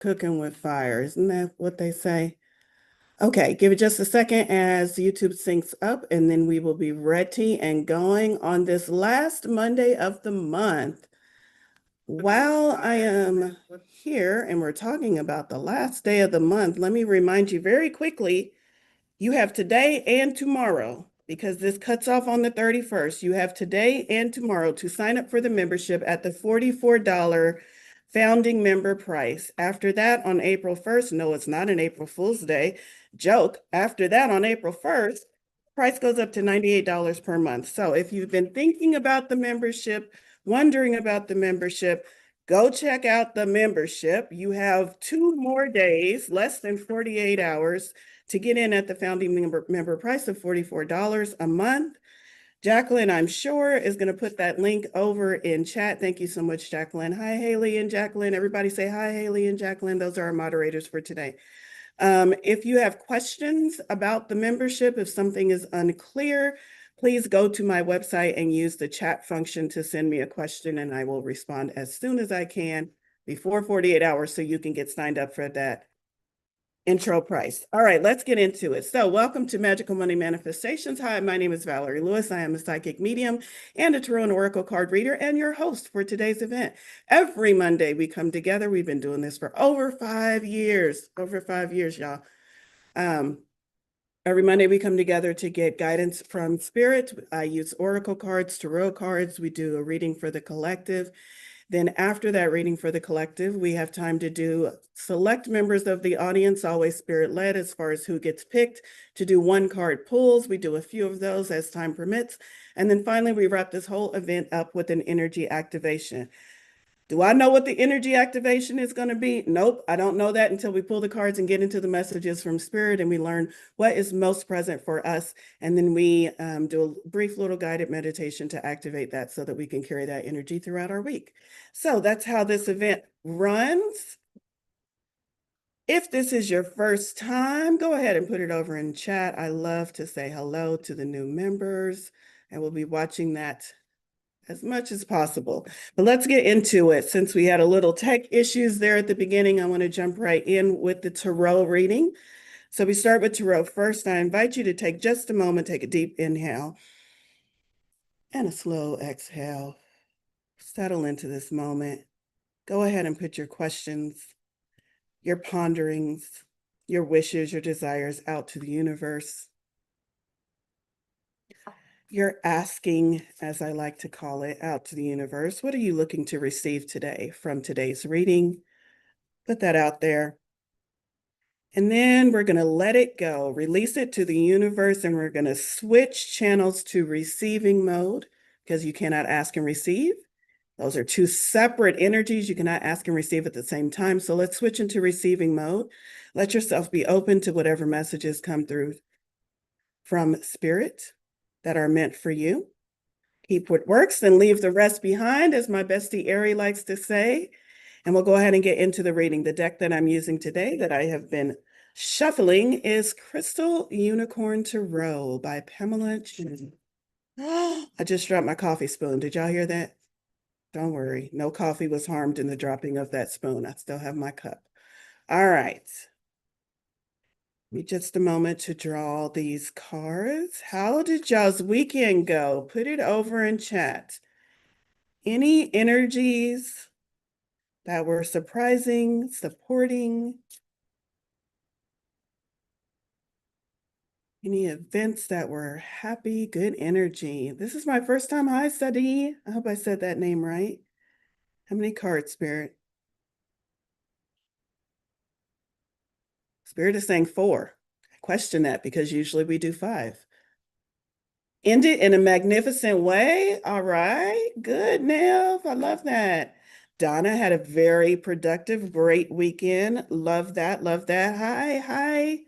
cooking with fire. Isn't that what they say? Okay, give it just a second as YouTube syncs up, and then we will be ready and going on this last Monday of the month. While I am here and we're talking about the last day of the month, let me remind you very quickly, you have today and tomorrow, because this cuts off on the 31st. You have today and tomorrow to sign up for the membership at the $44 founding member price. After that, on April 1st, no, it's not an April Fool's Day joke. After that, on April 1st, price goes up to $98 per month. So if you've been thinking about the membership, wondering about the membership, go check out the membership. You have 2 more days, less than 48 hours, to get in at the founding member price of $44 a month. Jacqueline, I'm sure, is going to put that link over in chat. Thank you so much, Jacqueline. Hi, Haley and Jacqueline. Everybody say hi, Haley and Jacqueline. Those are our moderators for today. If you have questions about the membership, if something is unclear, please go to my website and use the chat function to send me a question, and I will respond as soon as I can before 48 hours so you can get signed up for that intro price. All right, let's get into it. So welcome to Magical Money Manifestations. Hi, my name is Valorie Lewis. I am a psychic medium and a tarot and oracle card reader and your host for today's event. Every Monday we come together. We've been doing this for over 5 years, y'all. Every Monday we come together to get guidance from spirit. I use oracle cards, tarot cards. We do a reading for the collective. Then after that reading for the collective, we have time to do select members of the audience, always spirit-led as far as who gets picked, to do 1-card pulls. We do a few of those as time permits. And then finally, we wrap this whole event up with an energy activation. Do I know what the energy activation is going to be? Nope, I don't know that until we pull the cards and get into the messages from spirit and we learn what is most present for us. And then we do a brief little guided meditation to activate that so that we can carry that energy throughout our week. So that's how this event runs. If this is your first time, go ahead and put it over in chat. I love to say hello to the new members, and we'll be watching that as much as possible. But let's get into it. Since we had a little tech issues there at the beginning, I want to jump right in with the tarot reading. So we start with tarot first. I invite you to take just a moment, take a deep inhale and a slow exhale. Settle into this moment. Go ahead and put your questions, your ponderings, your wishes, your desires out to the universe. You're asking, as I like to call it, out to the universe. What are you looking to receive today from today's reading? Put that out there. And then we're going to let it go, release it to the universe, and we're going to switch channels to receiving mode because you cannot ask and receive. Those are 2 separate energies. You cannot ask and receive at the same time. So let's switch into receiving mode. Let yourself be open to whatever messages come through from spirit that are meant for you. Keep what works and leave the rest behind, as my bestie Ari likes to say. And we'll go ahead and get into the reading. The deck that I'm using today that I have been shuffling is Crystal Unicorn Tarot by Pamela Chen. I just dropped my coffee spoon. Did y'all hear that? Don't worry. No coffee was harmed in the dropping of that spoon. I still have my cup. All right. Give me just a moment to draw these cards. How did y'all's weekend go? Put it over in chat. Any energies that were surprising, supporting? Any events that were happy, good energy? This is my first time. Hi, Sadi. I hope I said that name right. How many cards, Spirit? Spirit is saying 4. I question that because usually we do 5. End it in a magnificent way. All right. Good, Nev. I love that. Donna had a very productive, great weekend. Love that. Love that. Hi. Hi.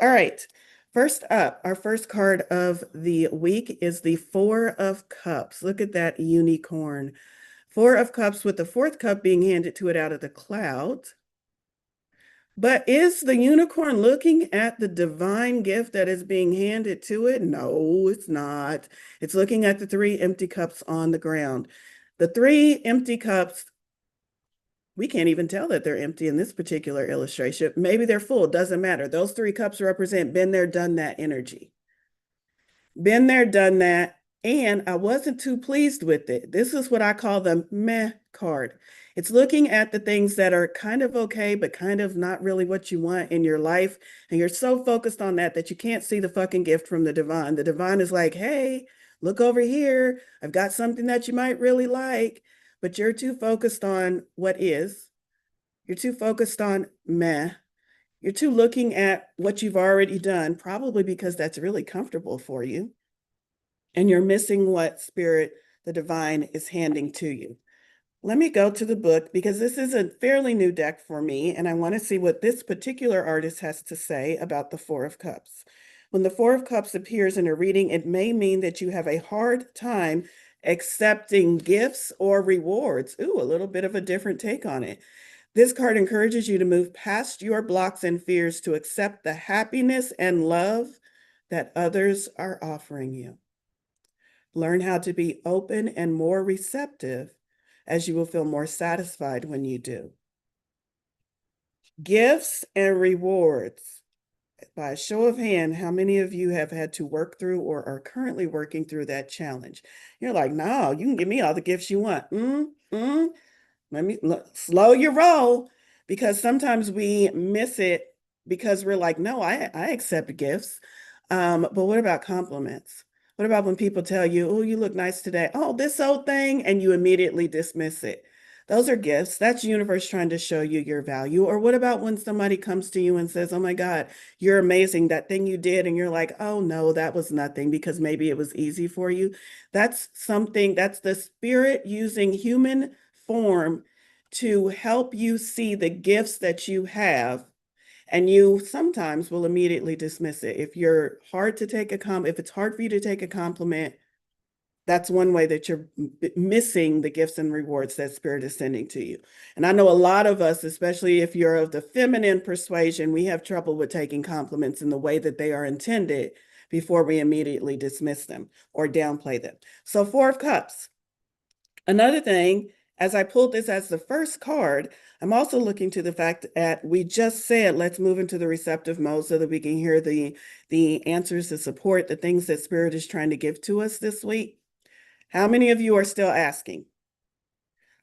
All right. First up, our first card of the week is the 4 of Cups. Look at that unicorn. 4 of Cups with the 4th cup being handed to it out of the clouds. But is the unicorn looking at the divine gift that is being handed to it? No, it's not. It's looking at the 3 empty cups on the ground. The 3 empty cups We can't even tell that they're empty in this particular illustration. Maybe they're full, doesn't matter. Those three cups represent been there, done that energy. Been there, done that. And I wasn't too pleased with it. This is what I call the meh card. It's looking at the things that are kind of okay, but kind of not really what you want in your life. And you're so focused on that that you can't see the fucking gift from the divine. The divine is like, hey, look over here. I've got something that you might really like, but you're too focused on what is. You're too focused on meh. You're too looking at what you've already done, probably because that's really comfortable for you. And you're missing what spirit, the divine, is handing to you. Let me go to the book because this is a fairly new deck for me, and I want to see what this particular artist has to say about the Four of Cups. When the Four of Cups appears in a reading, it may mean that you have a hard time accepting gifts or rewards. Ooh, a little bit of a different take on it. This card encourages you to move past your blocks and fears to accept the happiness and love that others are offering you. Learn how to be open and more receptive, as you will feel more satisfied when you do. Gifts and rewards. By a show of hand, how many of you have had to work through or are currently working through that challenge? You're like, no, you can give me all the gifts you want. Let me slow your roll, because sometimes we miss it because we're like, no, I accept gifts. But what about compliments? What about when people tell you, oh, you look nice today? Oh, this old thing, and you immediately dismiss it. Those are gifts. That's universe trying to show you your value. Or what about when somebody comes to you and says, oh my God, you're amazing, that thing you did, and you're like, oh no, that was nothing, because maybe it was easy for you. That's something, that's the spirit using human form to help you see the gifts that you have, and you sometimes will immediately dismiss it. If you're hard to take if it's hard for you to take a compliment, that's one way that you're missing the gifts and rewards that spirit is sending to you. And I know a lot of us, especially if you're of the feminine persuasion, we have trouble with taking compliments in the way that they are intended before we immediately dismiss them or downplay them. So Four of Cups. Another thing, as I pulled this as the first card, I'm also looking to the fact that we just said, let's move into the receptive mode so that we can hear the answers, the support, the things that spirit is trying to give to us this week. How many of you are still asking?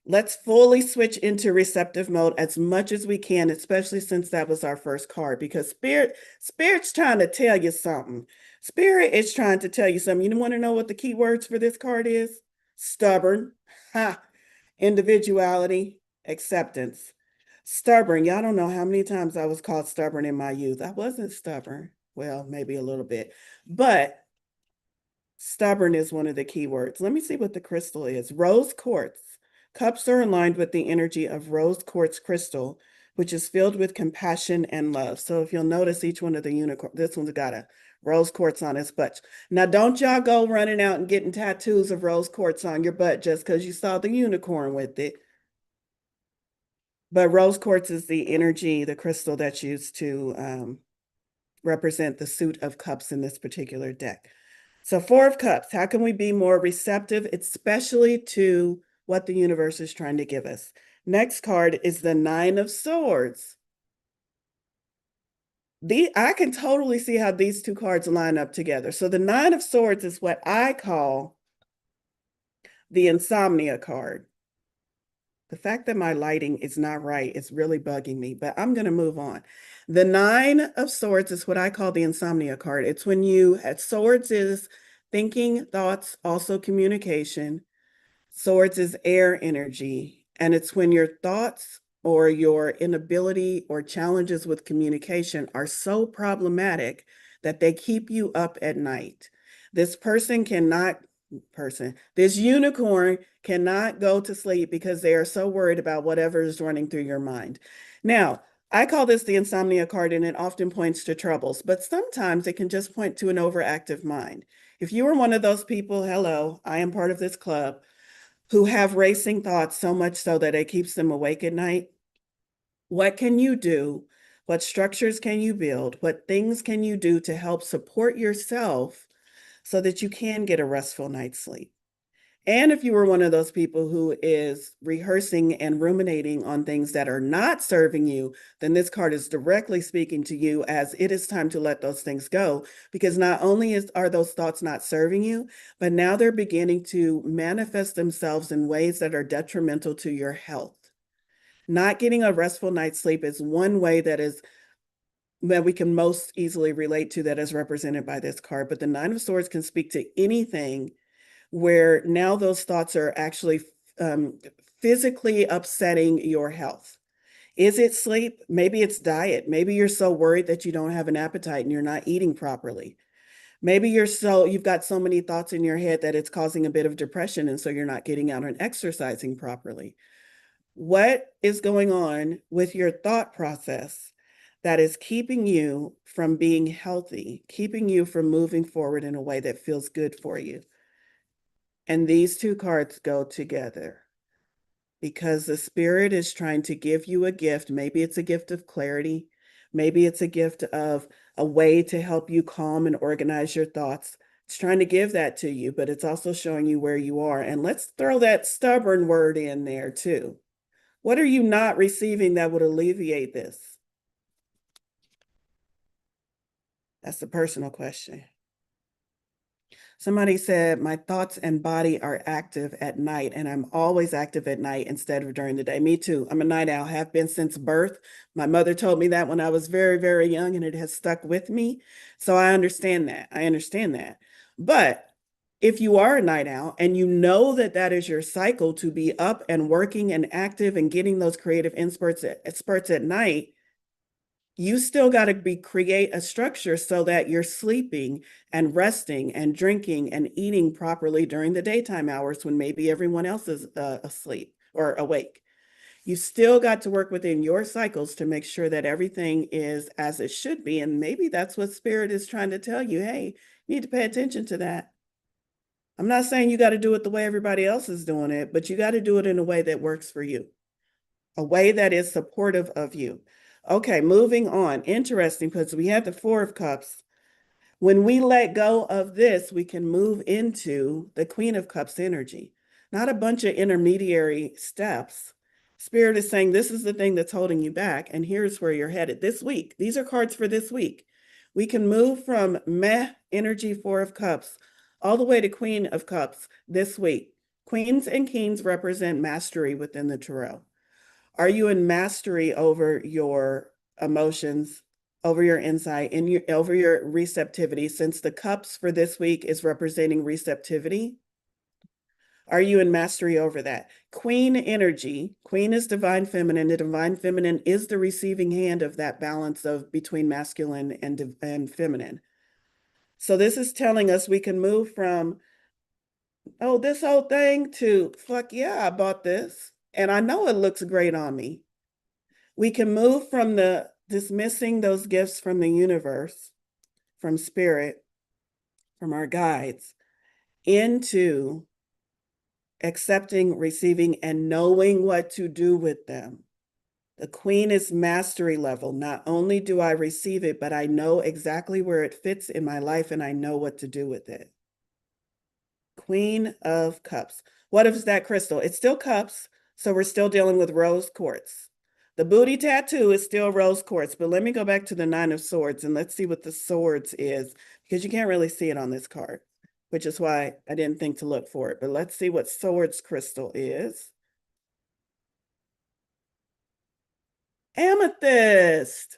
Let's fully switch into receptive mode as much as we can, especially since that was our first card, because Spirit's trying to tell you something. Spirit is trying to tell you something. You want to know what the key words for this card is? Stubborn, individuality, acceptance. Stubborn. Y'all don't know how many times I was called stubborn in my youth. I wasn't stubborn. Well, maybe a little bit, but stubborn is one of the key words. Let me see what the crystal is. Rose quartz. Cups are aligned with the energy of rose quartz crystal, which is filled with compassion and love. So if you'll notice, each one of the unicorn, this one's got a rose quartz on its butt. Now, don't y'all go running out and getting tattoos of rose quartz on your butt just because you saw the unicorn with it. But rose quartz is the energy, the crystal that's used to represent the suit of cups in this particular deck. So Four of Cups, how can we be more receptive, especially to what the universe is trying to give us? Next card is the Nine of Swords. I can totally see how these two cards line up together. So the Nine of Swords is what I call the insomnia card. The fact that my lighting is not right is really bugging me, but I'm going to move on. The Nine of Swords is what I call the insomnia card. It's when swords is thinking, thoughts, also communication. Swords is air energy, and it's when your thoughts or your inability or challenges with communication are so problematic that they keep you up at night. This this unicorn cannot go to sleep because they are so worried about whatever is running through your mind. Now, I call this the insomnia card, and it often points to troubles, but sometimes it can just point to an overactive mind. If you are one of those people, hello, I am part of this club, who have racing thoughts so much so that it keeps them awake at night, what can you do? What structures can you build? What things can you do to help support yourself so that you can get a restful night's sleep? And if you were one of those people who is rehearsing and ruminating on things that are not serving you, then this card is directly speaking to you as it is time to let those things go. Because not only are those thoughts not serving you, but now they're beginning to manifest themselves in ways that are detrimental to your health. Not getting a restful night's sleep is one way that we can most easily relate to that is represented by this card. But the Nine of Swords can speak to anything where now those thoughts are actually um, physically upsetting your health. Is it sleep? Maybe it's diet. Maybe you're so worried that you don't have an appetite and you're not eating properly. Maybe you've got so many thoughts in your head that it's causing a bit of depression, and so you're not getting out and exercising properly. What is going on with your thought process that is keeping you from being healthy, keeping you from moving forward in a way that feels good for you? And these two cards go together because the spirit is trying to give you a gift. Maybe it's a gift of clarity. Maybe it's a gift of a way to help you calm and organize your thoughts. It's trying to give that to you, but it's also showing you where you are. And let's throw that stubborn word in there too. What are you not receiving that would alleviate this? That's the personal question. Somebody said, my thoughts and body are active at night, and I'm always active at night instead of during the day. Me too. I'm a night owl, have been since birth. My mother told me that when I was very, very young, and it has stuck with me. So I understand that. I understand that. But if you are a night owl and you know that that is your cycle to be up and working and active and getting those creative spurts at night, you still got to create a structure so that you're sleeping and resting and drinking and eating properly during the daytime hours when maybe everyone else is asleep or awake. You still got to work within your cycles to make sure that everything is as it should be. And maybe that's what spirit is trying to tell you. Hey, you need to pay attention to that. I'm not saying you got to do it the way everybody else is doing it, but you got to do it in a way that works for you, a way that is supportive of you. Okay, moving on. Interesting, because we have the Four of Cups. When we let go of this, we can move into the Queen of Cups energy, not a bunch of intermediary steps. Spirit is saying this is the thing that's holding you back, and here's where you're headed this week. These are cards for this week. We can move from meh energy, Four of Cups, all the way to Queen of Cups this week. Queens and kings represent mastery within the tarot. Are you in mastery over your emotions, over your insight, over your receptivity? Since the cups for this week is representing receptivity, are you in mastery over that? Queen energy, queen is divine feminine. The divine feminine is the receiving hand of that balance of between masculine and feminine. So this is telling us we can move from, oh, this whole thing to, fuck yeah, I bought this. And I know it looks great on me. We can move from the dismissing those gifts from the universe, from spirit, from our guides, into accepting, receiving, and knowing what to do with them. The queen is mastery level. Not only do I receive it, but I know exactly where it fits in my life and I know what to do with it. Queen of Cups. What is that crystal? It's still cups, so we're still dealing with rose quartz. The booty tattoo is still rose quartz, but let me go back to the Nine of Swords and let's see what the swords is, because you can't really see it on this card, which is why I didn't think to look for it. But let's see what swords crystal is. Amethyst,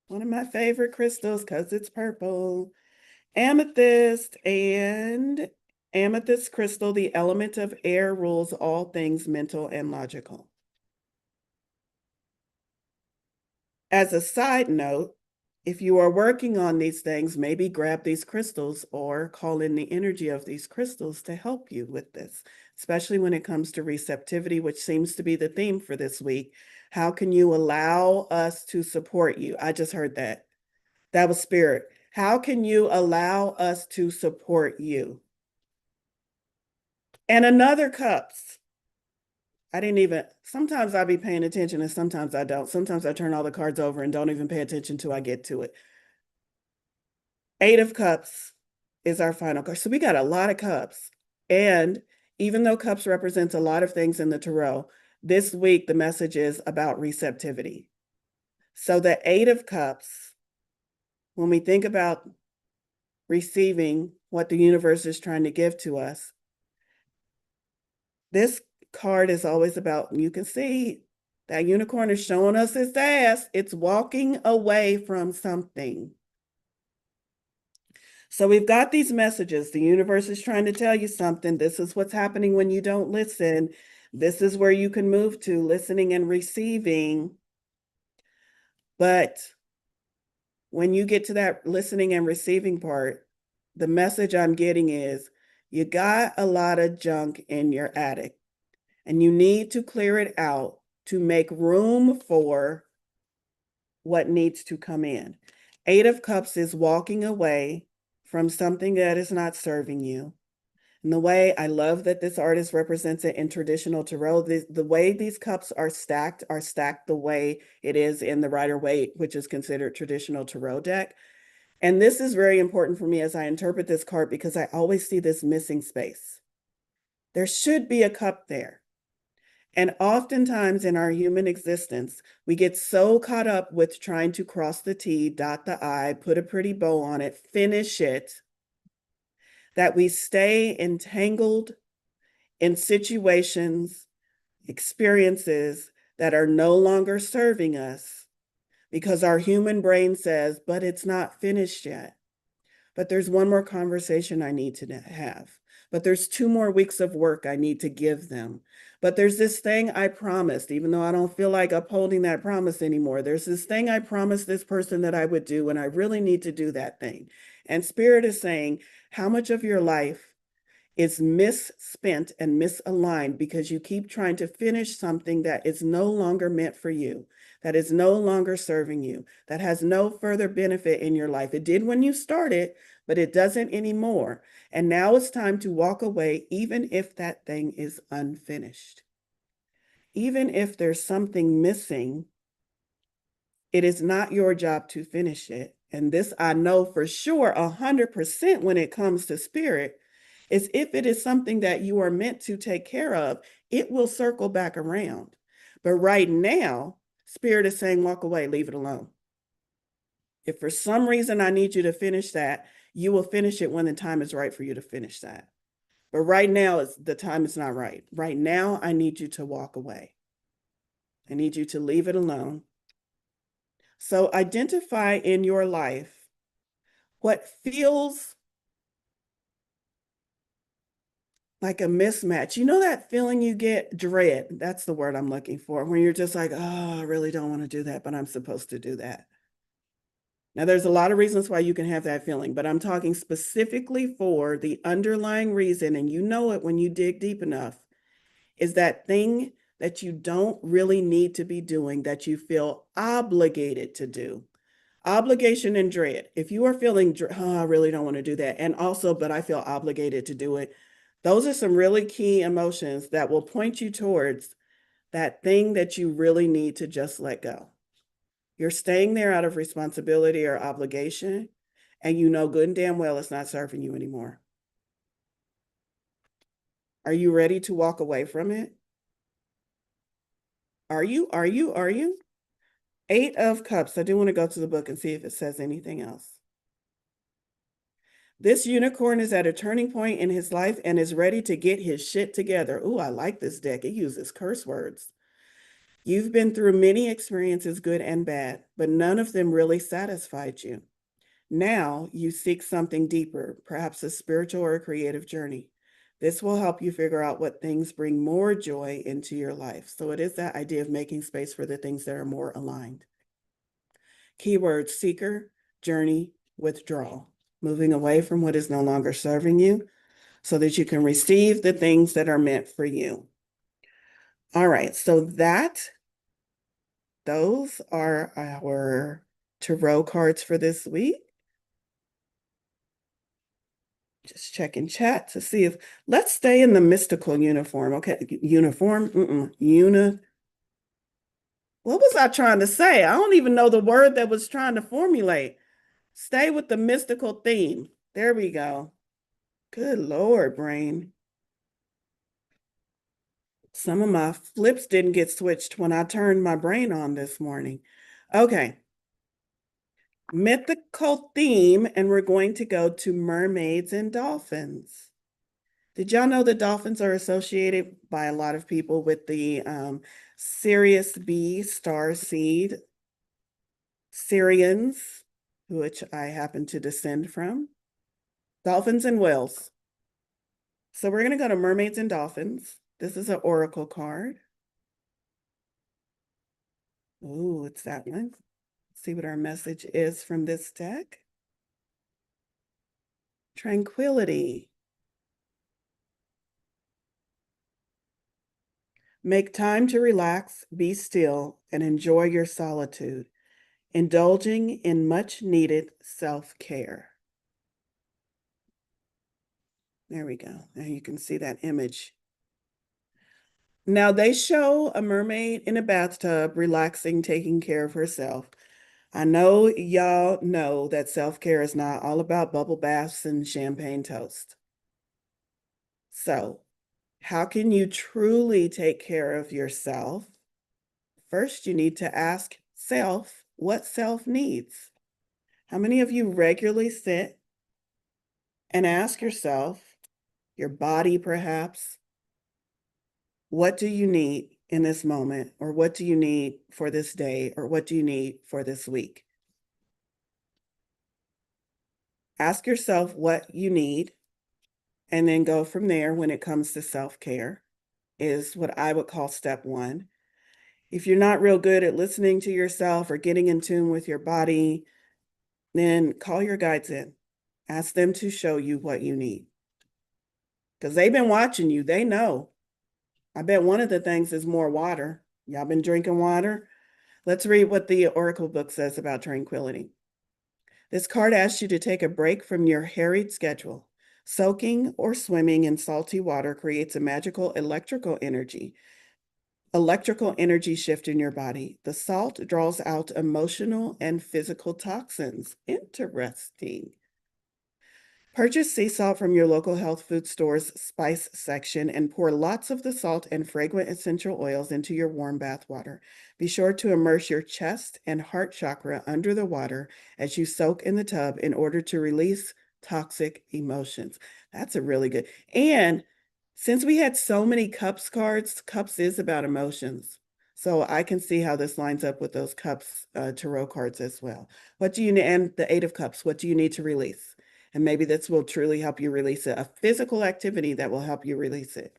one of my favorite crystals because it's purple. Amethyst and amethyst crystal, the element of air rules all things mental and logical. As a side note, if you are working on these things, maybe grab these crystals or call in the energy of these crystals to help you with this, especially when it comes to receptivity, which seems to be the theme for this week. How can you allow us to support you? I just heard that. That was spirit. How can you allow us to support you? And another cups. I didn't even, sometimes I'll be paying attention and sometimes I don't. Sometimes I turn all the cards over and don't even pay attention till I get to it. Eight of Cups is our final card. So we got a lot of cups. And Even though cups represents a lot of things in the tarot, this week the message is about receptivity. So the Eight of Cups, when we think about receiving what the universe is trying to give to us, this card is always about, you can see that unicorn is showing us its ass. It's walking away from something. So we've got these messages. The universe is trying to tell you something. This is what's happening when you don't listen. This is where you can move to, listening and receiving. But when you get to that listening and receiving part, the message I'm getting is you got a lot of junk in your attic and you need to clear it out to make room for what needs to come in. Eight of Cups is walking away from something that is not serving you. And the way I love that this artist represents it in traditional tarot, the way these cups are stacked the way it is in the Rider-Waite, which is considered traditional tarot deck. And this is very important for me as I interpret this card because I always see this missing space. There should be a cup there. And oftentimes in our human existence, we get so caught up with trying to cross the T, dot the I, put a pretty bow on it, finish it, that we stay entangled in situations, experiences that are no longer serving us because our human brain says, but it's not finished yet. But there's one more conversation I need to have. But there's 2 more weeks of work I need to give them. But there's this thing I promised, even though I don't feel like upholding that promise anymore. There's this thing I promised this person that I would do, and I really need to do that thing. And Spirit is saying, how much of your life is misspent and misaligned because you keep trying to finish something that is no longer meant for you, that is no longer serving you, that has no further benefit in your life. It did when you started, but it doesn't anymore. And now it's time to walk away, even if that thing is unfinished. Even if there's something missing, it is not your job to finish it. And this I know for sure 100% when it comes to Spirit is if it is something that you are meant to take care of, it will circle back around. But right now, Spirit is saying, walk away, leave it alone. If for some reason I need you to finish that, you will finish it when the time is right for you to finish that. But right now, the time is not right. Right now, I need you to walk away. I need you to leave it alone. So identify in your life what feels like a mismatch. You know that feeling you get, dread, that's the word I'm looking for, when you're just like, oh, I really don't want to do that, but I'm supposed to do that. Now, there's a lot of reasons why you can have that feeling, but I'm talking specifically for the underlying reason, and you know it when you dig deep enough, is that thing that you don't really need to be doing that you feel obligated to do. Obligation and dread. If you are feeling, oh, I really don't want to do that, and also, but I feel obligated to do it, those are some really key emotions that will point you towards that thing that you really need to just let go. You're staying there out of responsibility or obligation, and you know good and damn well it's not serving you anymore. Are you ready to walk away from it? Are you? Are you? Are you? Eight of Cups. I do want to go to the book and see if it says anything else. This unicorn is at a turning point in his life and is ready to get his shit together. Ooh, I like this deck. It uses curse words. You've been through many experiences, good and bad, but none of them really satisfied you. Now you seek something deeper, perhaps a spiritual or a creative journey. This will help you figure out what things bring more joy into your life. So it is that idea of making space for the things that are more aligned. Keywords: seeker, journey, withdrawal. Moving away from what is no longer serving you so that you can receive the things that are meant for you. All right, so those are our tarot cards for this week. Just checking chat to see if, let's stay in the mystical uniform. Okay, uniform, what was I trying to say? I don't even know the word that was trying to formulate. Stay with the mystical theme. There we go. Good Lord, brain. Some of my flips didn't get switched when I turned my brain on this morning. Okay, mythical theme, and we're going to go to mermaids and dolphins. Did y'all know that dolphins are associated by a lot of people with the Sirius B star seed, Syrians, which I happen to descend from? Dolphins and whales. So we're going to go to mermaids and dolphins. This is an oracle card. Ooh, it's that one. See what our message is from this deck. Tranquility. Make time to relax, be still, and enjoy your solitude, indulging in much needed self-care. There we go. Now you can see that image. Now they show a mermaid in a bathtub, relaxing, taking care of herself. I know y'all know that self-care is not all about bubble baths and champagne toast. So, how can you truly take care of yourself? First, you need to ask self what self needs. How many of you regularly sit and ask yourself, your body perhaps, what do you need in this moment? Or what do you need for this day? Or what do you need for this week? Ask yourself what you need and then go from there when it comes to self-care is what I would call step one. If you're not real good at listening to yourself or getting in tune with your body, then call your guides in. Ask them to show you what you need. Because they've been watching you. They know. I bet one of the things is more water. Y'all been drinking water? Let's read what the Oracle book says about tranquility. This card asks you to take a break from your harried schedule. Soaking or swimming in salty water creates a magical electrical energy shift in your body. The salt draws out emotional and physical toxins. Interesting. Purchase sea salt from your local health food store's spice section and pour lots of the salt and fragrant essential oils into your warm bath water. Be sure to immerse your chest and heart chakra under the water as you soak in the tub in order to release toxic emotions. That's a really good. And since we had so many cups cards, cups is about emotions. So I can see how this lines up with those cups tarot cards as well. What do you need? And the Eight of Cups, what do you need to release? And maybe this will truly help you release it, a physical activity that will help you release it.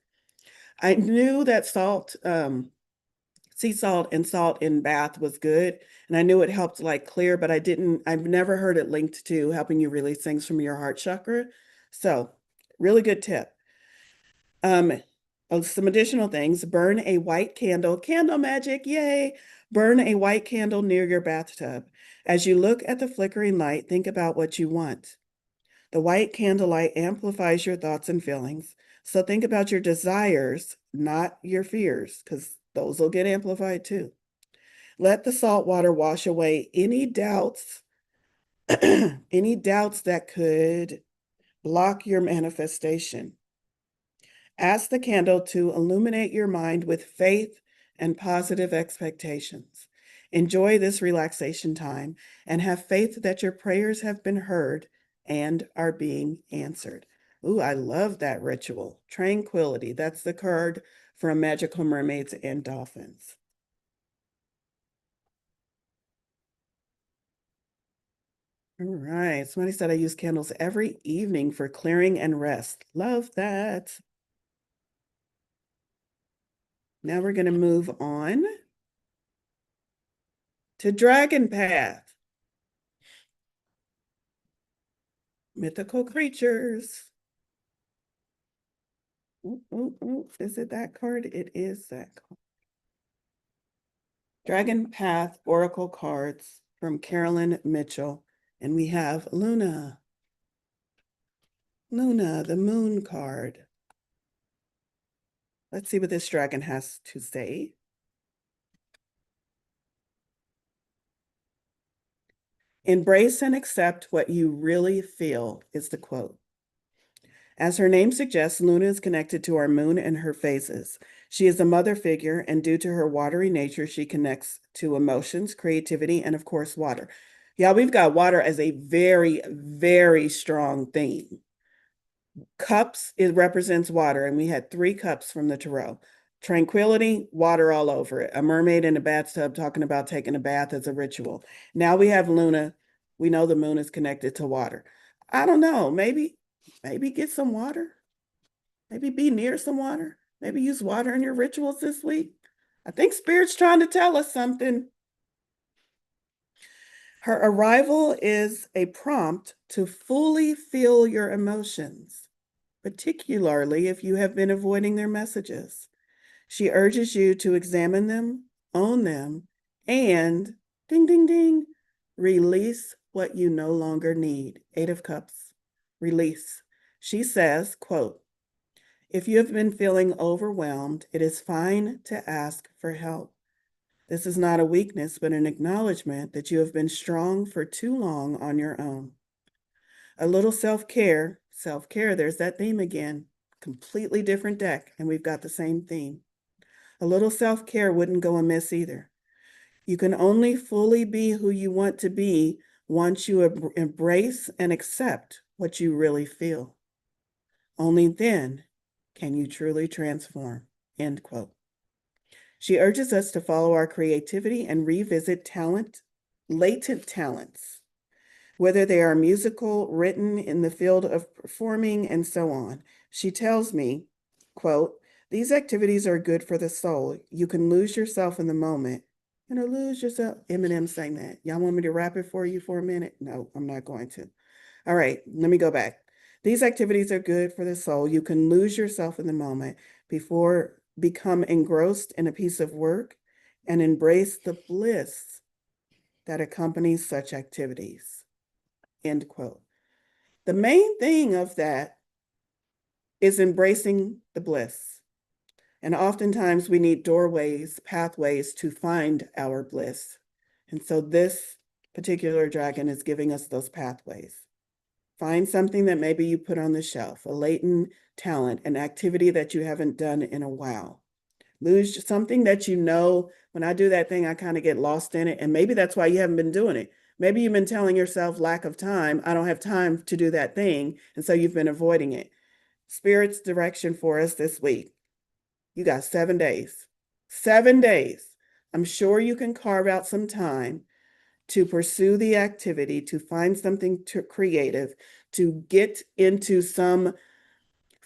I knew that sea salt and salt in bath was good. And I knew it helped like clear, but I've never heard it linked to helping you release things from your heart chakra. So really good tip. Some additional things, burn a white candle, candle magic, yay. Burn a white candle near your bathtub. As you look at the flickering light, think about what you want. The white candlelight amplifies your thoughts and feelings. So think about your desires, not your fears, because those will get amplified too. Let the salt water wash away any doubts, any doubts that could block your manifestation. Ask the candle to illuminate your mind with faith and positive expectations. Enjoy this relaxation time and have faith that your prayers have been heard and are being answered. Ooh, I love that ritual. Tranquility. That's the card from Magical Mermaids and Dolphins. All right. Somebody said I use candles every evening for clearing and rest. Love that. Now we're going to move on to Dragon Path. Mythical creatures. Ooh, ooh, ooh. Is it that card? It is that card. Dragon Path Oracle cards from Carolyn Mitchell. And we have Luna. Luna, the moon card. Let's see what this dragon has to say. Embrace and accept what you really feel is the quote. As her name suggests, Luna is connected to our moon and her phases. She is a mother figure, and due to her watery nature, she connects to emotions, creativity, and of course, water. Yeah, we've got water as a very, very strong theme. Cups, it represents water, and we had 3 cups from the tarot. Tranquility, water all over it. A mermaid in a bathtub talking about taking a bath as a ritual. Now we have Luna. We know the moon is connected to water. I don't know. Maybe get some water. Maybe be near some water. Maybe use water in your rituals this week. I think Spirit's trying to tell us something. Her arrival is a prompt to fully feel your emotions, particularly if you have been avoiding their messages. She urges you to examine them, own them, and ding, ding, ding, release what you no longer need. 8 of Cups, release. She says, quote, if you have been feeling overwhelmed, it is fine to ask for help. This is not a weakness, but an acknowledgement that you have been strong for too long on your own. A little self-care, there's that theme again, completely different deck, and we've got the same theme. A little self-care wouldn't go amiss either. You can only fully be who you want to be once you embrace and accept what you really feel. Only then can you truly transform, end quote. She urges us to follow our creativity and revisit latent talents, whether they are musical, written, in the field of performing, and so on. She tells me, quote, these activities are good for the soul. You can lose yourself in the moment. Lose yourself. Eminem sang that. Y'all want me to rap it for you for a minute? No, I'm not going to. All right, let me go back. These activities are good for the soul. You can lose yourself in the moment before become engrossed in a piece of work and embrace the bliss that accompanies such activities. End quote. The main thing of that is embracing the bliss. And oftentimes we need doorways, pathways to find our bliss. And so this particular dragon is giving us those pathways. Find something that maybe you put on the shelf, a latent talent, an activity that you haven't done in a while. Lose something that you know, when I do that thing, I kind of get lost in it. And maybe that's why you haven't been doing it. Maybe you've been telling yourself lack of time. I don't have time to do that thing. And so you've been avoiding it. Spirit's direction for us this week. You got 7 days. 7 days. I'm sure you can carve out some time to pursue the activity, to find something creative, to get into some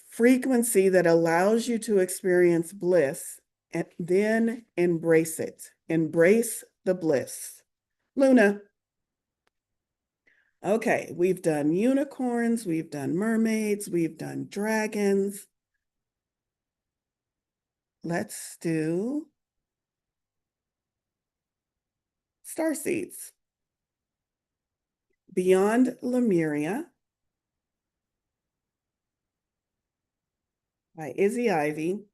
frequency that allows you to experience bliss, and then embrace it. Embrace the bliss. Luna. Okay, we've done unicorns, we've done mermaids, we've done dragons. Let's do starseeds. Beyond Lemuria by Izzy Ivy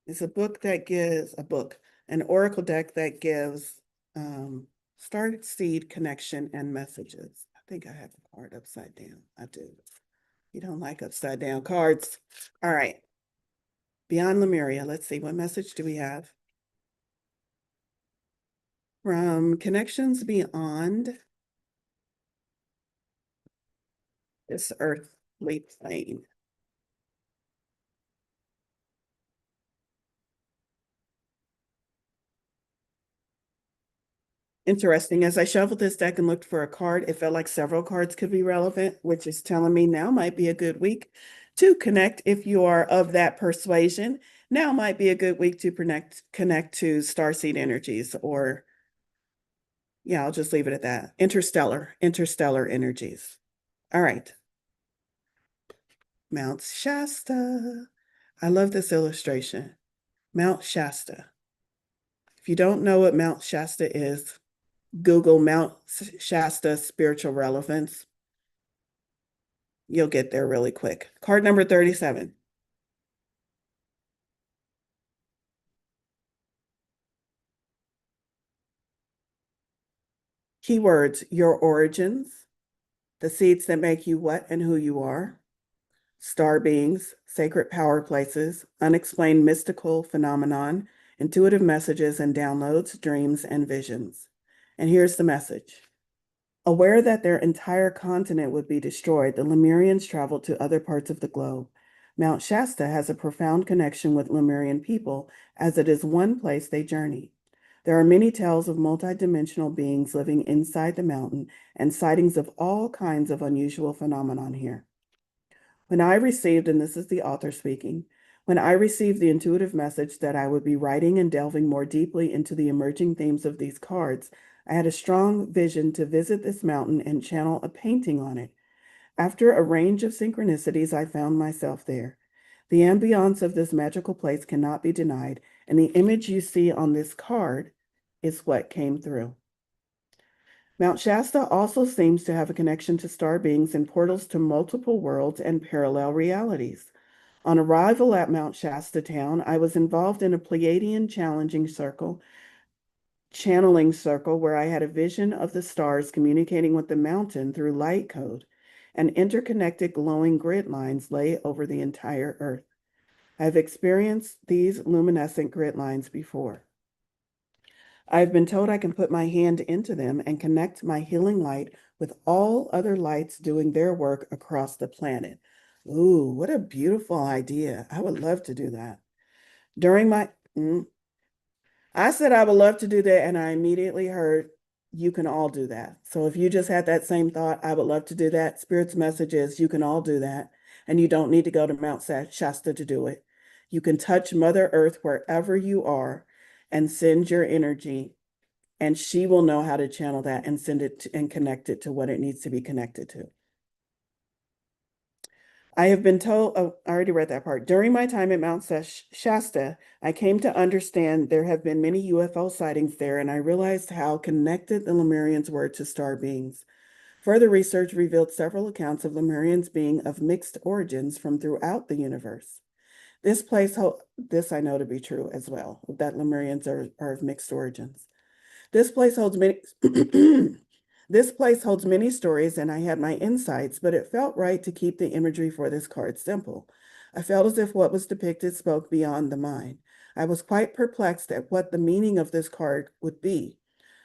is a book that gives an oracle deck that gives star seed connection and messages. I think I have a card upside down. I do. You don't like upside down cards. All right. Beyond Lemuria. Let's see. What message do we have? From Connections Beyond this earthly plane. Interesting. As I shuffled this deck and looked for a card, it felt like several cards could be relevant, which is telling me now might be a good week to connect if you are of that persuasion. Now might be a good week to connect to starseed energies, or yeah, I'll just leave it at that. Interstellar energies. All right. Mount Shasta. I love this illustration. Mount Shasta. If you don't know what Mount Shasta is, Google Mount Shasta spiritual relevance. You'll get there really quick. Card number 37. Keywords: your origins, the seeds that make you what and who you are, star beings, sacred power places, unexplained mystical phenomenon, intuitive messages and downloads, dreams, and visions. And here's the message. Aware that their entire continent would be destroyed, the Lemurians traveled to other parts of the globe. Mount Shasta has a profound connection with Lemurian people, as it is one place they journey. There are many tales of multidimensional beings living inside the mountain and sightings of all kinds of unusual phenomenon here. When I received, and this is the author speaking, when I received the intuitive message that I would be writing and delving more deeply into the emerging themes of these cards, I had a strong vision to visit this mountain and channel a painting on it. After a range of synchronicities, I found myself there. The ambiance of this magical place cannot be denied, and the image you see on this card is what came through. Mount Shasta also seems to have a connection to star beings and portals to multiple worlds and parallel realities. On arrival at Mount Shasta town, I was involved in a Pleiadian channeling circle where I had a vision of the stars communicating with the mountain through light code, and interconnected glowing grid lines lay over the entire earth. I've experienced these luminescent grid lines before. I've been told I can put my hand into them and connect my healing light with all other lights doing their work across the planet. Ooh, what a beautiful idea. I would love to do that. During my, I said I would love to do that, and I immediately heard you can all do that. So if you just had that same thought, I would love to do that. Spirit's message is you can all do that, and you don't need to go to Mount Shasta to do it. You can touch Mother Earth wherever you are and send your energy, and she will know how to channel that and send it and connect it to what it needs to be connected to. I have been told, oh, I already read that part. During my time at Mount Shasta, I came to understand there have been many UFO sightings there, and I realized how connected the Lemurians were to star beings. Further research revealed several accounts of Lemurians being of mixed origins from throughout the universe. This I know to be true as well, that Lemurians are of mixed origins. This place holds many This place holds many stories, and I had my insights, but it felt right to keep the imagery for this card simple. I felt as if what was depicted spoke beyond the mind. I was quite perplexed at what the meaning of this card would be.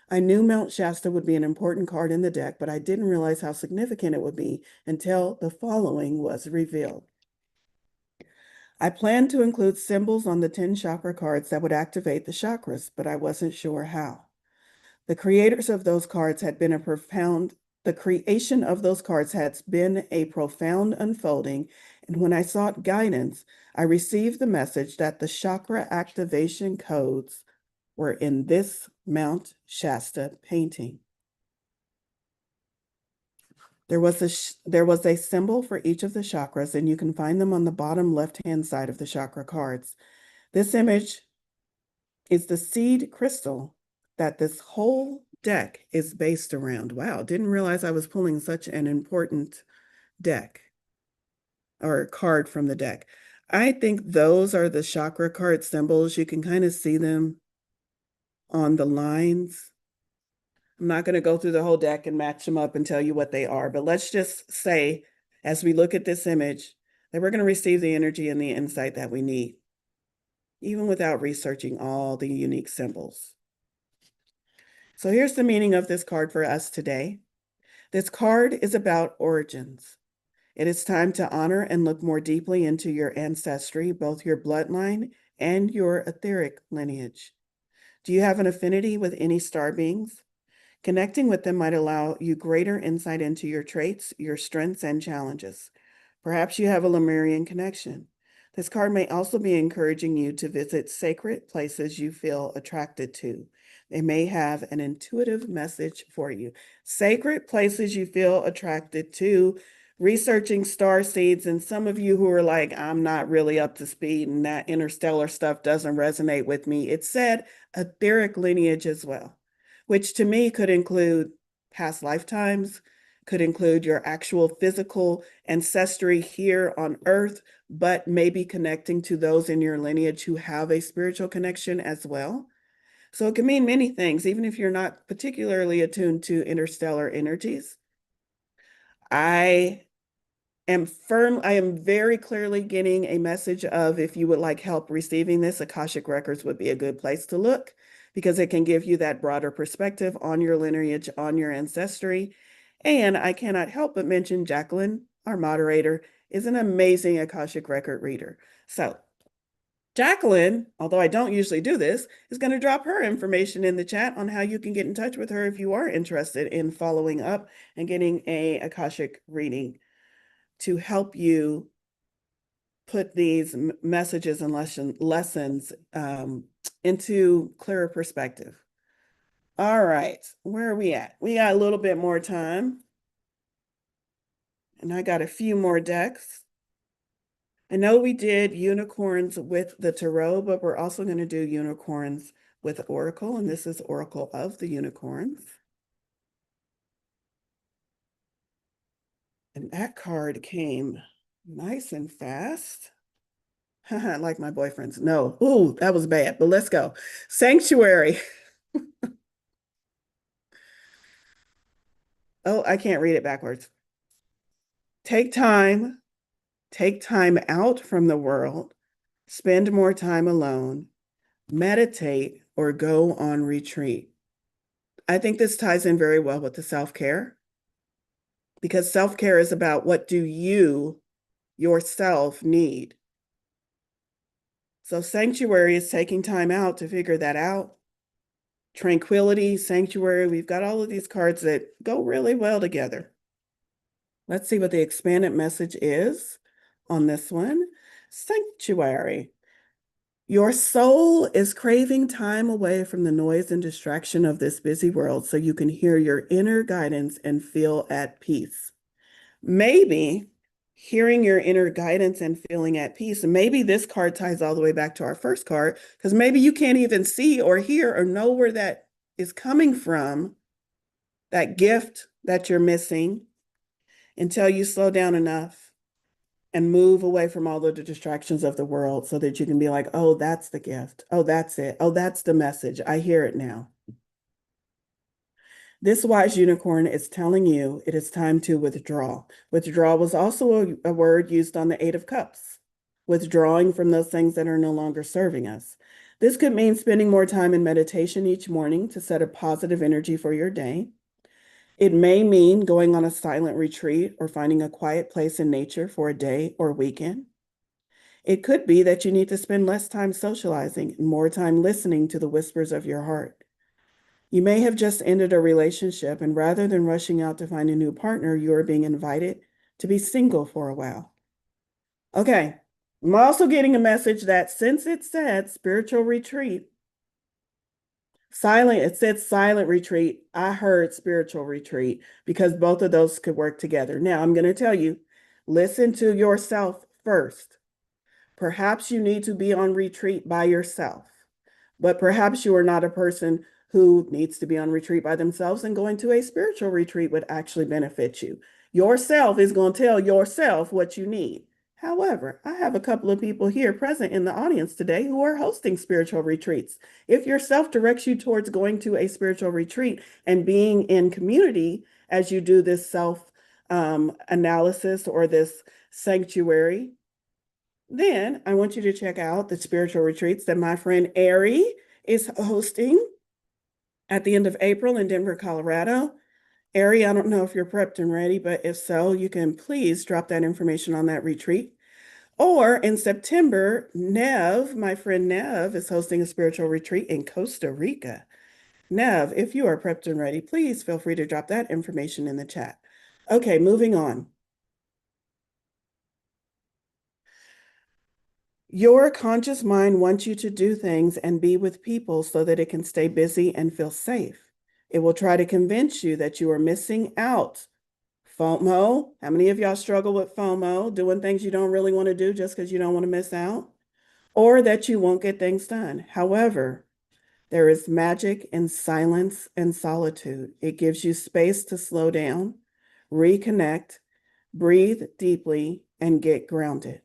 I knew Mount Shasta would be an important card in the deck, but I didn't realize how significant it would be until the following was revealed. I planned to include symbols on the 10 chakra cards that would activate the chakras, but I wasn't sure how. The creators of those cards had been the creation of those cards has been a profound unfolding, and when I sought guidance, I received the message that the chakra activation codes were in this Mount Shasta painting. There was a symbol for each of the chakras, and you can find them on the bottom left-hand side of the chakra cards. This image is the seed crystal that this whole deck is based around. Wow, didn't realize I was pulling such an important deck or card from the deck. I think those are the chakra card symbols. You can kind of see them on the lines. I'm not going to go through the whole deck and match them up and tell you what they are, but let's just say, as we look at this image, that we're going to receive the energy and the insight that we need, even without researching all the unique symbols. So here's the meaning of this card for us today. This card is about origins. It is time to honor and look more deeply into your ancestry, both your bloodline and your etheric lineage. Do you have an affinity with any star beings? Connecting with them might allow you greater insight into your traits, your strengths, and challenges. Perhaps you have a Lemurian connection. This card may also be encouraging you to visit sacred places you feel attracted to. They may have an intuitive message for you. Sacred places you feel attracted to, researching star seeds, and some of you who are like, I'm not really up to speed and that interstellar stuff doesn't resonate with me. It said etheric lineage as well, which to me could include past lifetimes, could include your actual physical ancestry here on earth, but maybe connecting to those in your lineage who have a spiritual connection as well. So it can mean many things, even if you're not particularly attuned to interstellar energies. I I am very clearly getting a message of if you would like help receiving this, Akashic Records would be a good place to look because it can give you that broader perspective on your lineage, on your ancestry. And I cannot help but mention Jacqueline, our moderator, is an amazing Akashic Record reader. So Jacqueline, although I don't usually do this, is going to drop her information in the chat on how you can get in touch with her if you are interested in following up and getting a Akashic reading to help you put these messages and lessons into clearer perspective. All right, where are we at? We got a little bit more time. And I got a few more decks. I know we did unicorns with the tarot, but we're also going to do unicorns with Oracle, and this is Oracle of the Unicorns. And that card came nice and fast. Like my boyfriend's. No. Ooh, that was bad, but let's go. Sanctuary. Oh, I can't read it backwards. Take time out from the world, spend more time alone, meditate, or go on retreat. I think this ties in very well with the self-care because self-care is about what do you yourself need. So sanctuary is taking time out to figure that out. Tranquility, sanctuary, we've got all of these cards that go really well together. Let's see what the expanded message is on this one. Sanctuary. Your soul is craving time away from the noise and distraction of this busy world so you can hear your inner guidance and feel at peace. Maybe hearing your inner guidance and feeling at peace, and maybe this card ties all the way back to our first card, because maybe you can't even see or hear or know where that is coming from, that gift that you're missing, until you slow down enough and move away from all of the distractions of the world so that you can be like, oh, that's the gift. Oh, that's it. Oh, that's the message. I hear it now. This wise unicorn is telling you it is time to withdraw. Withdraw was also a word used on the Eight of Cups, withdrawing from those things that are no longer serving us. This could mean spending more time in meditation each morning to set a positive energy for your day. It may mean going on a silent retreat or finding a quiet place in nature for a day or weekend. It could be that you need to spend less time socializing and more time listening to the whispers of your heart. You may have just ended a relationship, and rather than rushing out to find a new partner, you are being invited to be single for a while. Okay, I'm also getting a message that since it said spiritual retreat, it said silent retreat. I heard spiritual retreat because both of those could work together. Now, I'm going to tell you, listen to yourself first. Perhaps you need to be on retreat by yourself, but perhaps you are not a person who needs to be on retreat by themselves, and going to a spiritual retreat would actually benefit you. Yourself is going to tell yourself what you need. However, I have a couple of people here present in the audience today who are hosting spiritual retreats. If yourself directs you towards going to a spiritual retreat and being in community as you do this self analysis or this sanctuary, then I want you to check out the spiritual retreats that my friend Ari is hosting at the end of April in Denver, Colorado. Ari, I don't know if you're prepped and ready, but if so, you can please drop that information on that retreat. Or in September, Nev, my friend Nev, is hosting a spiritual retreat in Costa Rica. Nev, if you are prepped and ready, please feel free to drop that information in the chat. Okay, moving on. Your conscious mind wants you to do things and be with people so that it can stay busy and feel safe. It will try to convince you that you are missing out. FOMO. How many of y'all struggle with FOMO, doing things you don't really want to do just because you don't want to miss out? Or that you won't get things done. However, there is magic in silence and solitude. It gives you space to slow down, reconnect, breathe deeply, and get grounded.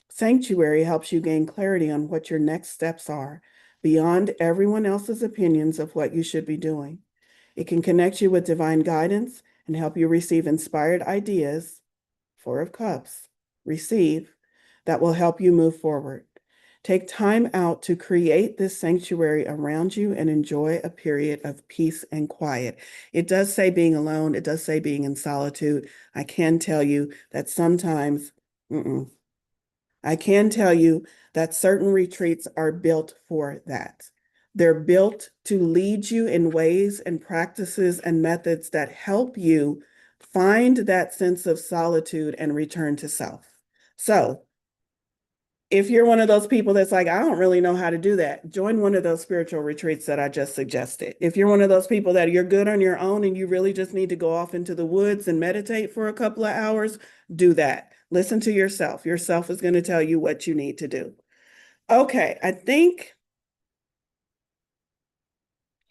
Sanctuary helps you gain clarity on what your next steps are beyond everyone else's opinions of what you should be doing. It can connect you with divine guidance and help you receive inspired ideas Four of Cups, receive, that will help you move forward. Take time out to create this sanctuary around you and enjoy a period of peace and quiet. It does say being alone. It does say being in solitude. I can tell you that sometimes, I can tell you that certain retreats are built for that. They're built to lead you in ways and practices and methods that help you find that sense of solitude and return to self. So, if you're one of those people that's like, I don't really know how to do that, join one of those spiritual retreats that I just suggested. If you're one of those people that you're good on your own and you really just need to go off into the woods and meditate for a couple of hours, do that. Listen to yourself. Yourself is going to tell you what you need to do. Okay, I think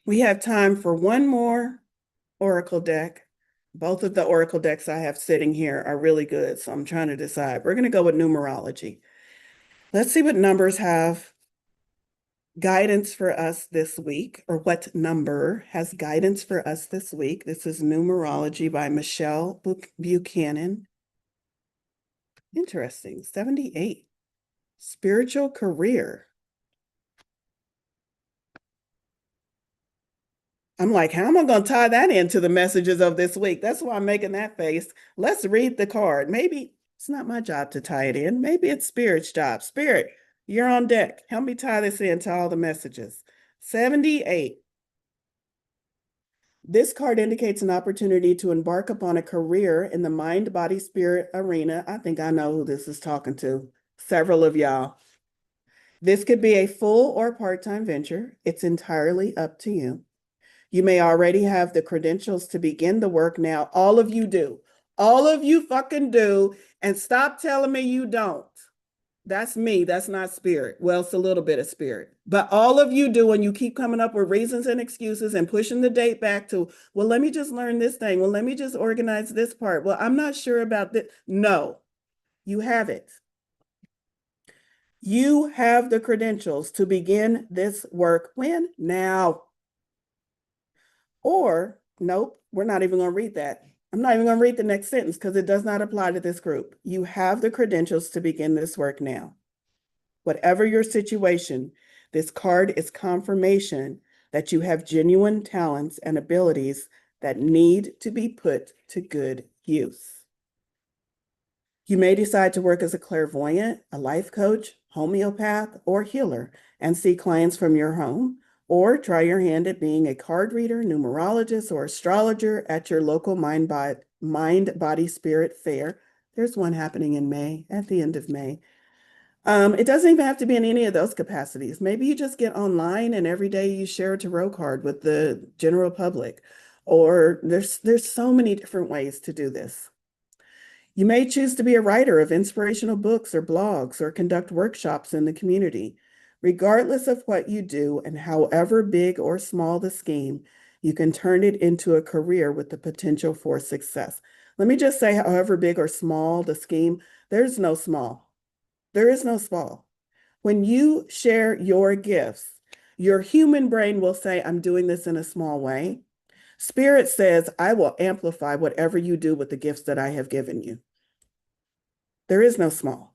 we have time for one more Oracle deck. Both of the Oracle decks I have sitting here are really good, so I'm trying to decide. We're going to go with numerology. Let's see what numbers have guidance for us this week, or what number has guidance for us this week. This is Numerology by Michelle Buchanan. Interesting. 78. Spiritual career. I'm like, how am I going to tie that into the messages of this week? That's why I'm making that face. Let's read the card. Maybe it's not my job to tie it in. Maybe it's Spirit's job. Spirit, you're on deck. Help me tie this into all the messages. 78. This card indicates an opportunity to embark upon a career in the mind, body, spirit arena. I think I know who this is talking to. Several of y'all. This could be a full or part-time venture. It's entirely up to you. You may already have the credentials to begin the work now. All of you do. All of you fucking do. And stop telling me you don't. That's me. That's not spirit. Well, it's a little bit of spirit. But all of you do, and you keep coming up with reasons and excuses and pushing the date back to, well, let me just learn this thing. Well, let me just organize this part. Well, I'm not sure about this. No, you have it. You have the credentials to begin this work. When? Now. Or, nope, we're not even going to read that. I'm not even going to read the next sentence because it does not apply to this group. You have the credentials to begin this work now. Whatever your situation, this card is confirmation that you have genuine talents and abilities that need to be put to good use. You may decide to work as a clairvoyant, a life coach, homeopath, or healer and see clients from your home, or try your hand at being a card reader, numerologist, or astrologer at your local mind, body, spirit fair. There's one happening in May, at the end of May. It doesn't even have to be in any of those capacities. Maybe you just get online and every day you share a tarot card with the general public, or there's so many different ways to do this. You may choose to be a writer of inspirational books or blogs or conduct workshops in the community. Regardless of what you do and however big or small the scheme, you can turn it into a career with the potential for success. Let me just say, however big or small the scheme, there's no small. There is no small. When you share your gifts, your human brain will say, I'm doing this in a small way. Spirit says, I will amplify whatever you do with the gifts that I have given you. There is no small.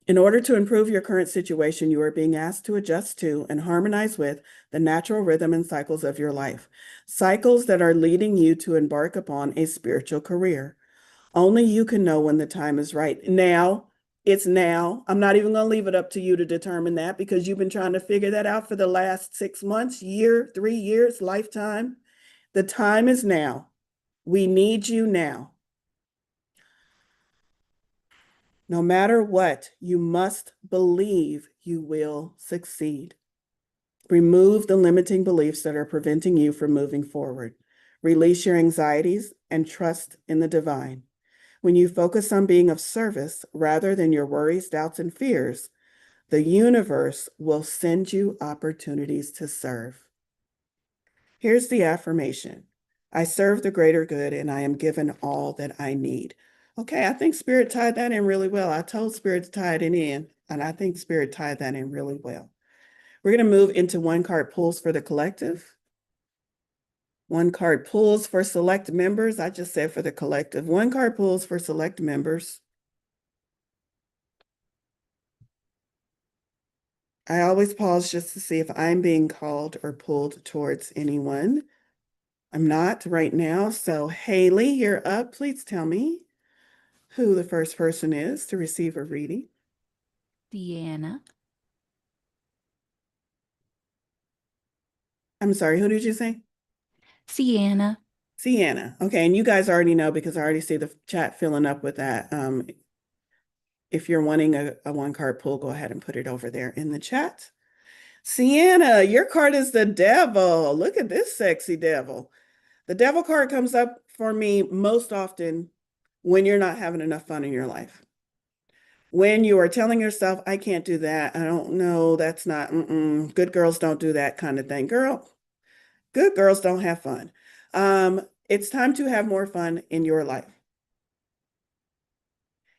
In order to improve your current situation, you are being asked to adjust to and harmonize with the natural rhythm and cycles of your life, cycles that are leading you to embark upon a spiritual career. Only you can know when the time is right. Now, it's now. I'm not even going to leave it up to you to determine that because you've been trying to figure that out for the last 6 months, year, 3 years, lifetime. The time is now. We need you now. No matter what, you must believe you will succeed. Remove the limiting beliefs that are preventing you from moving forward. Release your anxieties and trust in the divine. When you focus on being of service rather than your worries, doubts, and fears, the universe will send you opportunities to serve. Here's the affirmation. I serve the greater good and I am given all that I need. Okay, I think Spirit tied that in really well. I told Spirit to tie it in, and I think Spirit tied that in really well. We're going to move into one card pulls for the collective. One card pulls for select members. I just said for the collective. One card pulls for select members. I always pause just to see if I'm being called or pulled towards anyone. I'm not right now. So Haley, you're up. Please tell me who the first person is to receive a reading. Deanna. I'm sorry, who did you say? Sienna. Sienna. Okay, and you guys already know because I already see the chat filling up with that. If you're wanting a one card pull, go ahead and put it over there in the chat. Sienna, your card is the devil. Look at this sexy devil. The devil card comes up for me most often when you're not having enough fun in your life. When you are telling yourself, I can't do that. I don't know. That's not, good girls don't do that kind of thing. Girl, good girls don't have fun. It's time to have more fun in your life.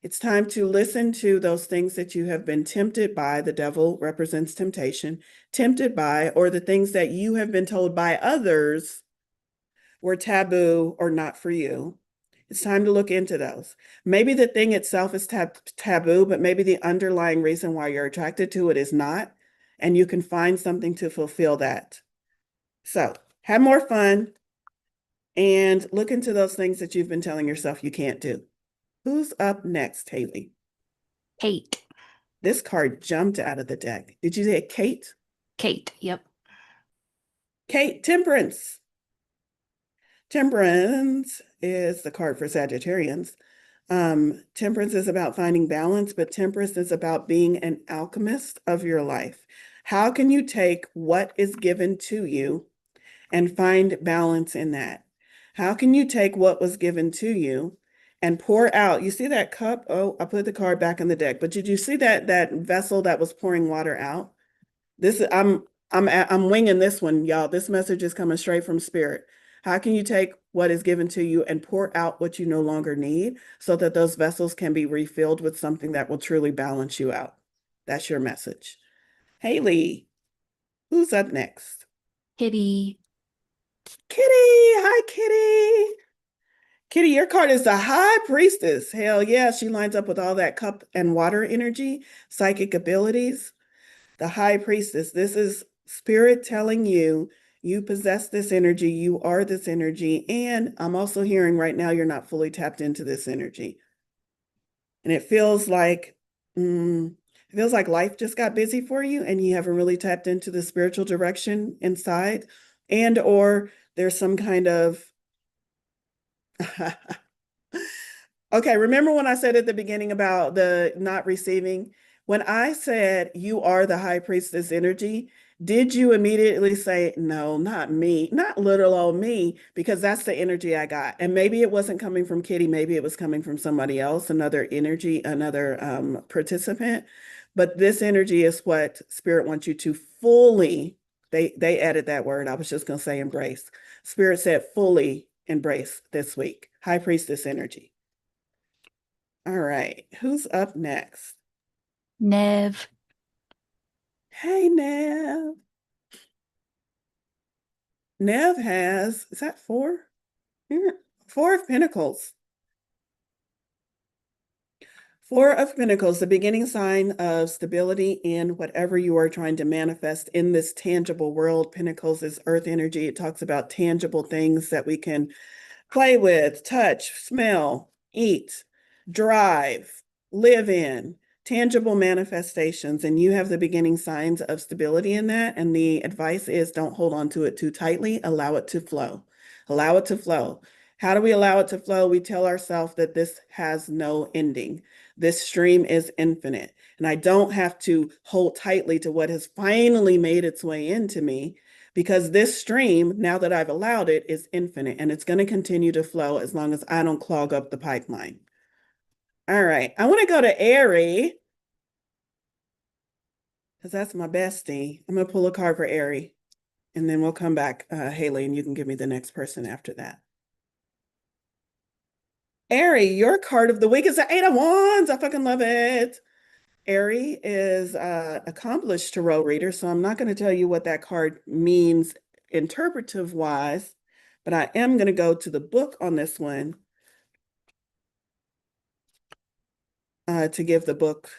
It's time to listen to those things that you have been tempted by. The devil represents temptation, tempted by, or the things that you have been told by others were taboo or not for you. It's time to look into those. Maybe the thing itself is taboo, but maybe the underlying reason why you're attracted to it is not, and you can find something to fulfill that. So have more fun and look into those things that you've been telling yourself you can't do. Who's up next, Haley? Kate. This card jumped out of the deck. Did you say Kate? Kate, yep. Kate, Temperance. Temperance is the card for Sagittarians. Temperance is about finding balance, but temperance is about being an alchemist of your life. How can you take what is given to you and find balance in that? How can you take what was given to you and pour out? You see that cup? Oh, I put the card back in the deck, but did you see that vessel that was pouring water out? This I'm winging this one, y'all. This message is coming straight from spirit. How can you take what is given to you and pour out what you no longer need so that those vessels can be refilled with something that will truly balance you out? That's your message. Haley, who's up next? Kitty. Kitty. Hi, Kitty. Kitty, your card is the High Priestess. Hell yeah, she lines up with all that cup and water energy, psychic abilities. The High Priestess. This is spirit telling you you possess this energy, you are this energy, and I'm also hearing right now you're not fully tapped into this energy. And it feels like life just got busy for you and you haven't really tapped into the spiritual direction inside, and or there's some kind of Okay, remember when I said at the beginning about the not receiving? When I said you are the high priestess energy, did you immediately say, no, not me, not little old me, because that's the energy I got. And maybe it wasn't coming from Kitty, maybe it was coming from somebody else, another energy, another participant. But this energy is what Spirit wants you to fully, they added that word. I was just going to say embrace. Spirit said fully embrace this week. High priestess energy. All right, who's up next? Nev. Hey, Nev. Nev has, is that four? Yeah, Four of Pentacles. Four of Pentacles, the beginning sign of stability in whatever you are trying to manifest in this tangible world. Pentacles is earth energy. It talks about tangible things that we can play with, touch, smell, eat, drive, live in, tangible manifestations. And you have the beginning signs of stability in that. And the advice is don't hold on to it too tightly, allow it to flow. Allow it to flow. How do we allow it to flow? We tell ourselves that this has no ending. This stream is infinite. And I don't have to hold tightly to what has finally made its way into me, because this stream, now that I've allowed it, is infinite and it's going to continue to flow as long as I don't clog up the pipeline. All right, I want to go to Ari because that's my bestie. I'm going to pull a card for Ari and then we'll come back, Haley, and you can give me the next person after that. Ari, your card of the week is the Eight of Wands. I fucking love it. Ari is an accomplished tarot reader, so I'm not going to tell you what that card means interpretive wise, but I am going to go to the book on this one to give the book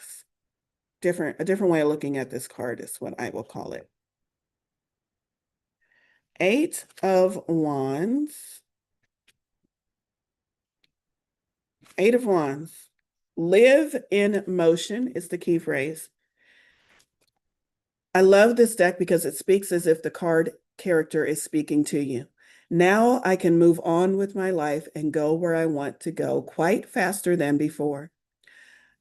a different way of looking at this card is what I will call it. 8 of Wands. 8 of Wands. Live in motion is the key phrase. I love this deck because it speaks as if the card character is speaking to you. Now I can move on with my life and go where I want to go quite faster than before.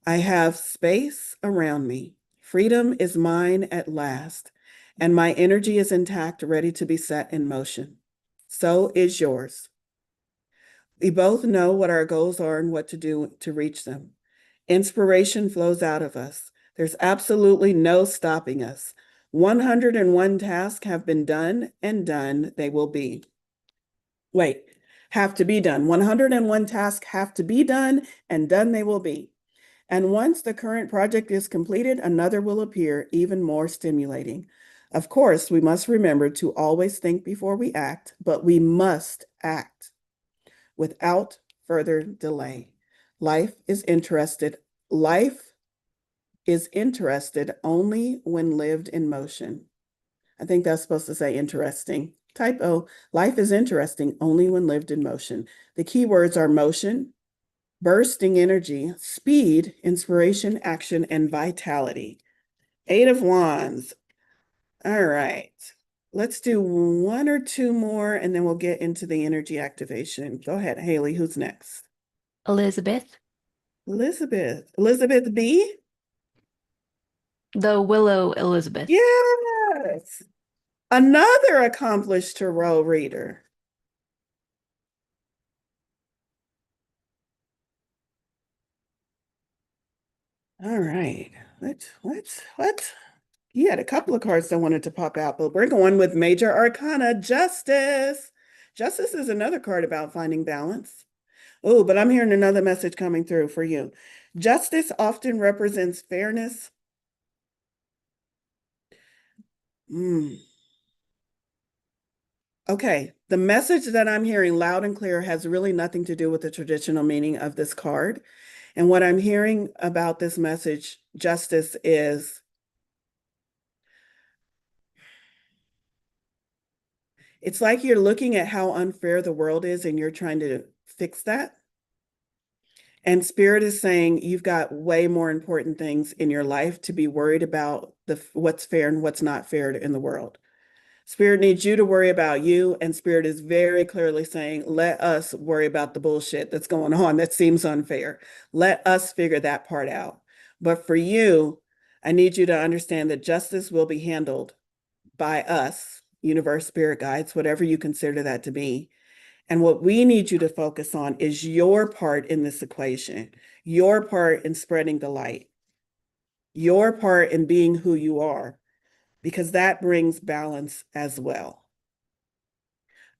I have space around me. Freedom is mine at last, and my energy is intact, ready to be set in motion. So is yours. We both know what our goals are and what to do to reach them. Inspiration flows out of us. There's absolutely no stopping us. 101 tasks have been done, and done they will be. Wait, have to be done. 101 tasks have to be done, and done they will be. And once the current project is completed, another will appear, even more stimulating. Of course, we must remember to always think before we act, but we must act without further delay. Life is interested. Life is interested only when lived in motion. I think that's supposed to say interesting. Typo. Life is interesting only when lived in motion. The key words are motion, bursting energy, speed, inspiration, action, and vitality. 8 of Wands. All right. Let's do one or two more, and then we'll get into the energy activation. Go ahead, Haley. Who's next? Elizabeth. Elizabeth. Elizabeth B? The Willow Elizabeth. Yes. Another accomplished tarot reader. All right. What? You had a couple of cards that wanted to pop out, but we're going with Major Arcana, Justice. Justice is another card about finding balance. Oh, but I'm hearing another message coming through for you. Justice often represents fairness. Mm. Okay, the message that I'm hearing loud and clear has really nothing to do with the traditional meaning of this card. And what I'm hearing about this message, justice, is it's like you're looking at how unfair the world is and you're trying to fix that. And Spirit is saying you've got way more important things in your life to be worried about what's fair and what's not fair in the world. Spirit needs you to worry about you, and Spirit is very clearly saying, let us worry about the bullshit that's going on that seems unfair. Let us figure that part out. But for you, I need you to understand that justice will be handled by us, universe, spirit guides, whatever you consider that to be. And what we need you to focus on is your part in this equation, your part in spreading the light, your part in being who you are, because that brings balance as well.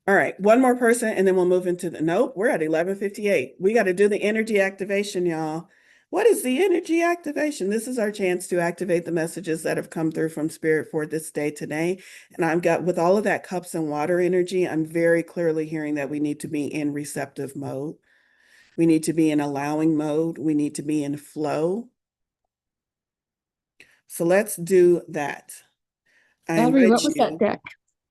All right, one more person, and then we'll move into nope, we're at 11:58. We got to do the energy activation, y'all. What is the energy activation? This is our chance to activate the messages that have come through from Spirit for this day today. And I've got, with all of that cups and water energy, I'm very clearly hearing that we need to be in receptive mode. We need to be in allowing mode. We need to be in flow. So let's do that. I Valerie, invite what was that you. deck?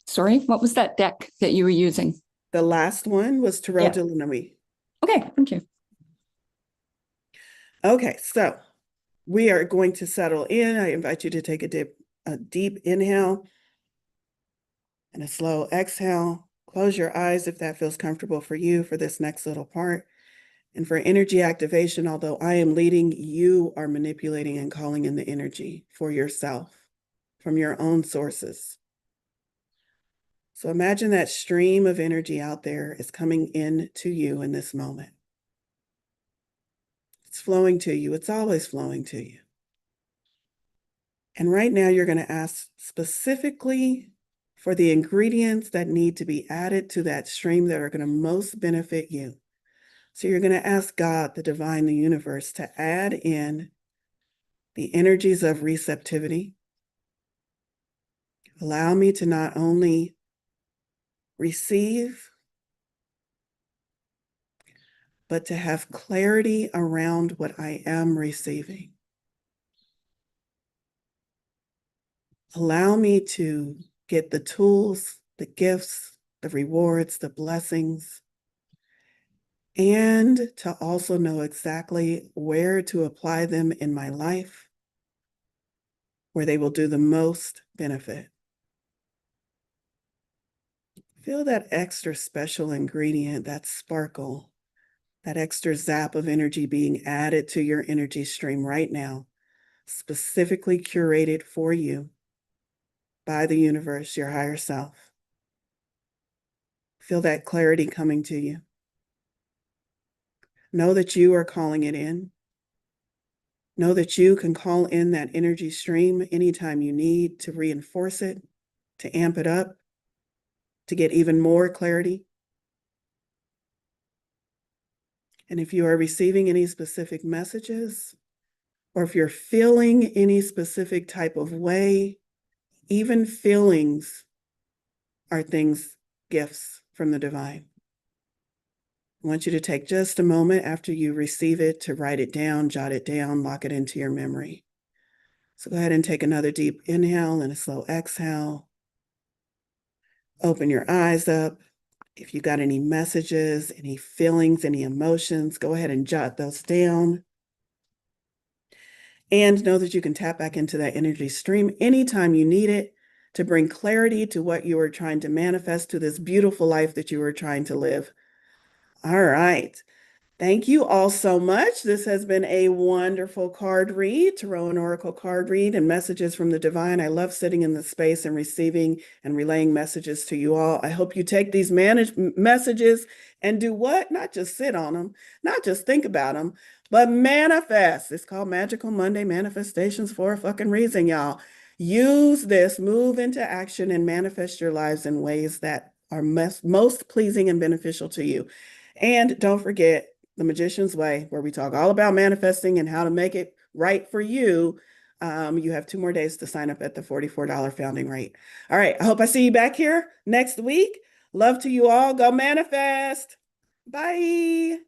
Sorry, what was that deck that you were using? The last one was Tarot de Lunarie. Okay, thank you. Okay, so we are going to settle in. I invite you to take a deep inhale and a slow exhale. Close your eyes if that feels comfortable for you for this next little part. And for energy activation, although I am leading, you are manipulating and calling in the energy for yourself from your own sources. So imagine that stream of energy out there is coming in to you in this moment. It's flowing to you. It's always flowing to you. And right now you're going to ask specifically for the ingredients that need to be added to that stream that are going to most benefit you. So you're going to ask God, the divine, the universe, to add in the energies of receptivity. Allow me to not only receive, but to have clarity around what I am receiving. Allow me to get the tools, the gifts, the rewards, the blessings, and to also know exactly where to apply them in my life, where they will do the most benefit. Feel that extra special ingredient, that sparkle, that extra zap of energy being added to your energy stream right now, specifically curated for you by the universe, your higher self. Feel that clarity coming to you. Know that you are calling it in. Know that you can call in that energy stream anytime you need to reinforce it, to amp it up, to get even more clarity. And if you are receiving any specific messages, or if you're feeling any specific type of way, even feelings are things, gifts from the divine. I want you to take just a moment after you receive it to write it down, jot it down, lock it into your memory. So go ahead and take another deep inhale and a slow exhale. Open your eyes up. If you got any messages, any feelings, any emotions, go ahead and jot those down. And know that you can tap back into that energy stream anytime you need it to bring clarity to what you are trying to manifest, to this beautiful life that you are trying to live. All right. Thank you all so much. This has been a wonderful card read, Tarot and Oracle card read and messages from the divine. I love sitting in the space and receiving and relaying messages to you all. I hope you take these messages and do what? Not just sit on them, not just think about them, but manifest. It's called Magical Monday Manifestations for a fucking reason, y'all. Use this, move into action, and manifest your lives in ways that are most pleasing and beneficial to you. And don't forget, The Magician's Way, where we talk all about manifesting and how to make it right for you. You have 2 more days to sign up at the $44 founding rate. All right. I hope I see you back here next week. Love to you all. Go manifest. Bye.